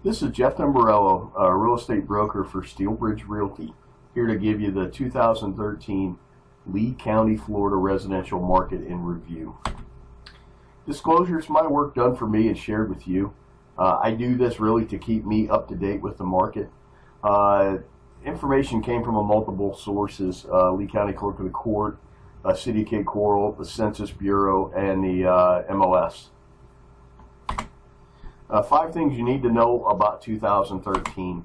This is Jeff Tamburello, a real estate broker for Steelbridge Realty, here to give you the 2013 Lee County, Florida residential market in review. Disclosure, it's my work done for me and shared with you. I do this really to keep me up to date with the market. Information came from multiple sources: Lee County Clerk of the Court, City of Cape Coral, the Census Bureau, and the MLS. 5 things you need to know about 2013.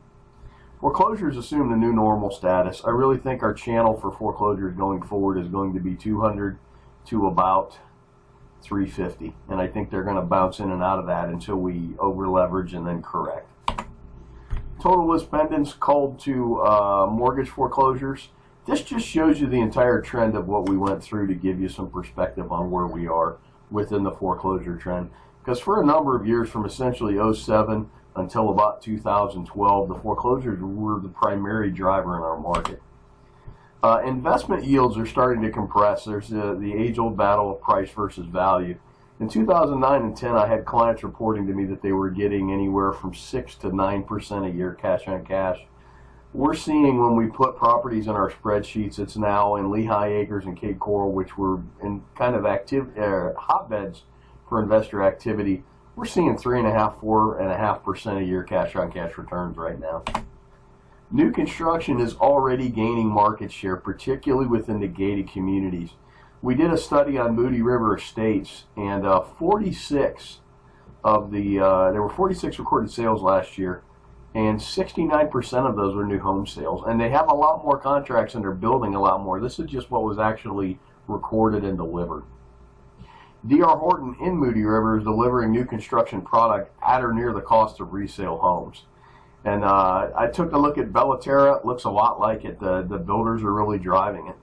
Foreclosures assume the new normal status. I really think our channel for foreclosures going forward is going to be 200 to about 350, and I think they're going to bounce in and out of that until we over leverage and then correct. Total list pendants called to mortgage foreclosures. This just shows you the entire trend of what we went through to give you some perspective on where we are within the foreclosure trend. Because for a number of years, from essentially 07 until about 2012, the foreclosures were the primary driver in our market. Investment yields are starting to compress. There's the age-old battle of price versus value. In 2009 and 10, I had clients reporting to me that they were getting anywhere from 6 to 9% a year cash on cash. We're seeing, when we put properties in our spreadsheets, it's now in Lehigh Acres and Cape Coral, which were in kind of hotbeds for investor activity. We're seeing 3.5%, 4.5% a year cash on cash returns right now. New construction is already gaining market share, particularly within the gated communities. We did a study on Moody River Estates, and 46 of the there were 46 recorded sales last year, and 69% of those were new home sales. And they have a lot more contracts, and they're building a lot more. This is just what was actually recorded and delivered. D.R. Horton in Moody River is delivering new construction product at or near the cost of resale homes. And I took a look at Bellaterra. It looks a lot like it. The builders are really driving it.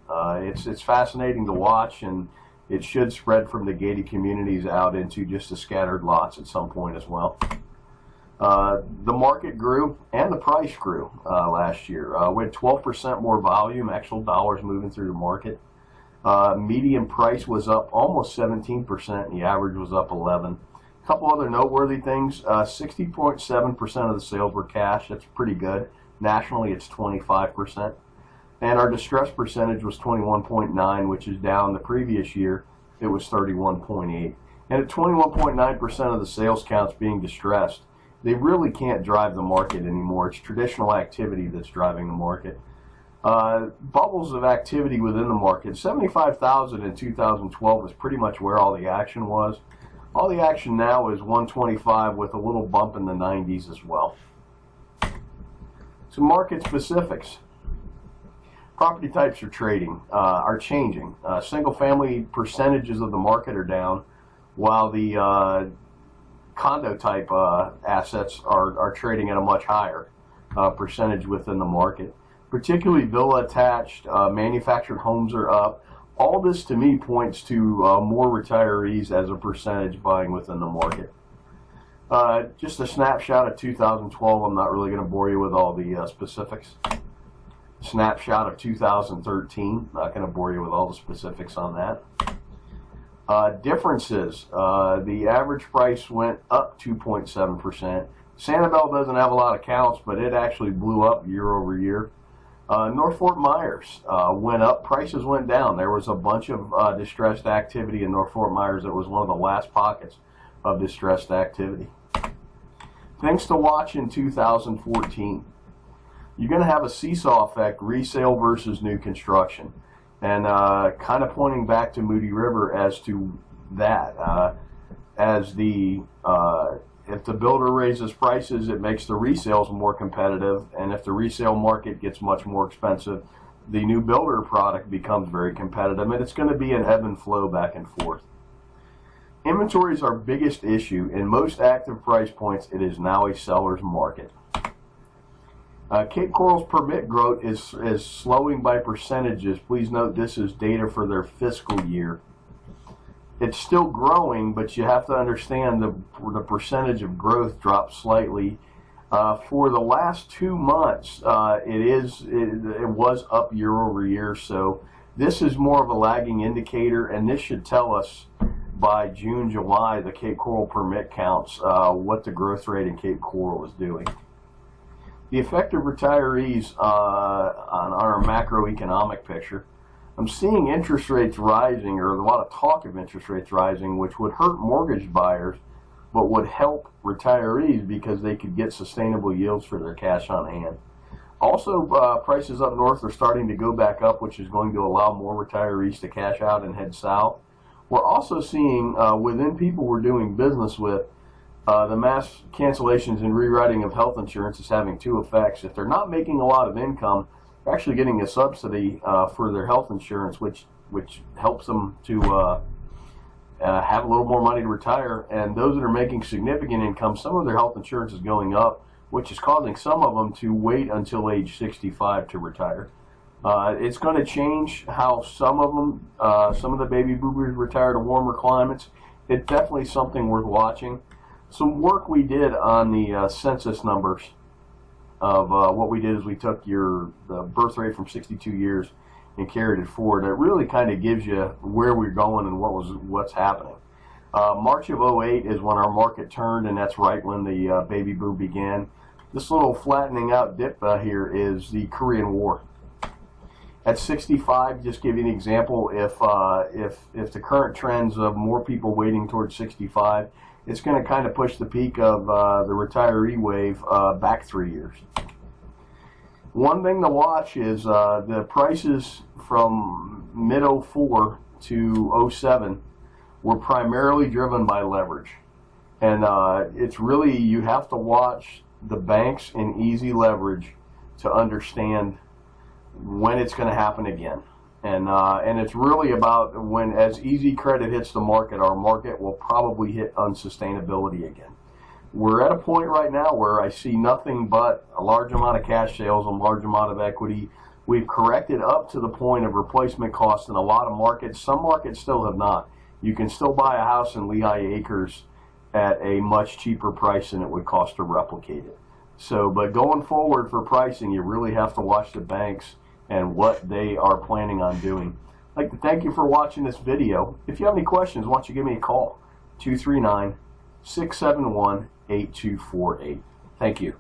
It's fascinating to watch, and it should spread from the gated communities out into just the scattered lots at some point as well. The market grew and the price grew last year. We had 12% more volume, actual dollars moving through the market. Median price was up almost 17%, and the average was up 11%. A couple other noteworthy things: 60.7% of the sales were cash. That's pretty good. Nationally, it's 25%. And our distress percentage was 21.9%, which is down. The previous year, it was 31.8%. And at 21.9% of the sales counts being distressed, they really can't drive the market anymore. It's traditional activity that's driving the market. Bubbles of activity within the market. 75,000 in 2012 is pretty much where all the action was. All the action now is 125 with a little bump in the 90s as well. Some market specifics. Property types are changing. Single family percentages of the market are down, while the condo type assets are trading at a much higher percentage within the market. Particularly villa attached, manufactured homes are up. All this to me points to more retirees as a percentage buying within the market. Just a snapshot of 2012. I'm not really going to bore you with all the specifics. Snapshot of 2013. Not going to bore you with all the specifics on that. Differences. The average price went up 2.7%. Sanibel doesn't have a lot of counts, but it actually blew up year over year. North Fort Myers went up, prices went down. There was a bunch of distressed activity in North Fort Myers. It was one of the last pockets of distressed activity. Things to watch in 2014. You're going to have a seesaw effect, resale versus new construction. And kind of pointing back to Moody River as to that. If the builder raises prices, it makes the resales more competitive, and if the resale market gets much more expensive, the new builder product becomes very competitive, and it's going to be an ebb and flow back and forth. Inventory is our biggest issue. In most active price points, it is now a seller's market. Cape Coral's permit growth is slowing by percentages. Please note this is data for their fiscal year. It's still growing, but you have to understand the percentage of growth dropped slightly. For the last 2 months, it was up year over year. So this is more of a lagging indicator, and this should tell us by June, July, the Cape Coral permit counts, what the growth rate in Cape Coral is doing. The effect of retirees on our macroeconomic picture. I'm seeing interest rates rising, or a lot of talk of interest rates rising, which would hurt mortgage buyers, but would help retirees because they could get sustainable yields for their cash on hand. Also, prices up north are starting to go back up, which is going to allow more retirees to cash out and head south. We're also seeing within people we're doing business with, the mass cancellations and rewriting of health insurance is having two effects. If they're not making a lot of income, they're actually getting a subsidy for their health insurance, which helps them to have a little more money to retire. And those that are making significant income, some of their health insurance is going up, which is causing some of them to wait until age 65 to retire. It's going to change how some of them, some of the baby boomers retire to warmer climates. It's definitely something worth watching. Some work we did on the census numbers of what we did is we took the birth rate from 62 years and carried it forward. It really kind of gives you where we're going and what's happening. March of 08 is when our market turned, and that's right when the baby boom began. This little flattening out dip here is the Korean War. At 65, just give you an example, if the current trends of more people waiting towards 65, it's going to kind of push the peak of the retiree wave back 3 years. One thing to watch is the prices from mid-04 to 07 were primarily driven by leverage. And it's really, you have to watch the banks and easy leverage to understand when it's going to happen again. And it's really about when, as easy credit hits the market, our market will probably hit unsustainability again. We're at a point right now where I see nothing but a large amount of cash sales, a large amount of equity. We've corrected up to the point of replacement costs in a lot of markets. Some markets still have not. You can still buy a house in Lehigh Acres at a much cheaper price than it would cost to replicate it. So, but going forward for pricing, you really have to watch the banks and what they are planning on doing. I'd like to thank you for watching this video. If you have any questions, why don't you give me a call, 239-671-8248. Thank you.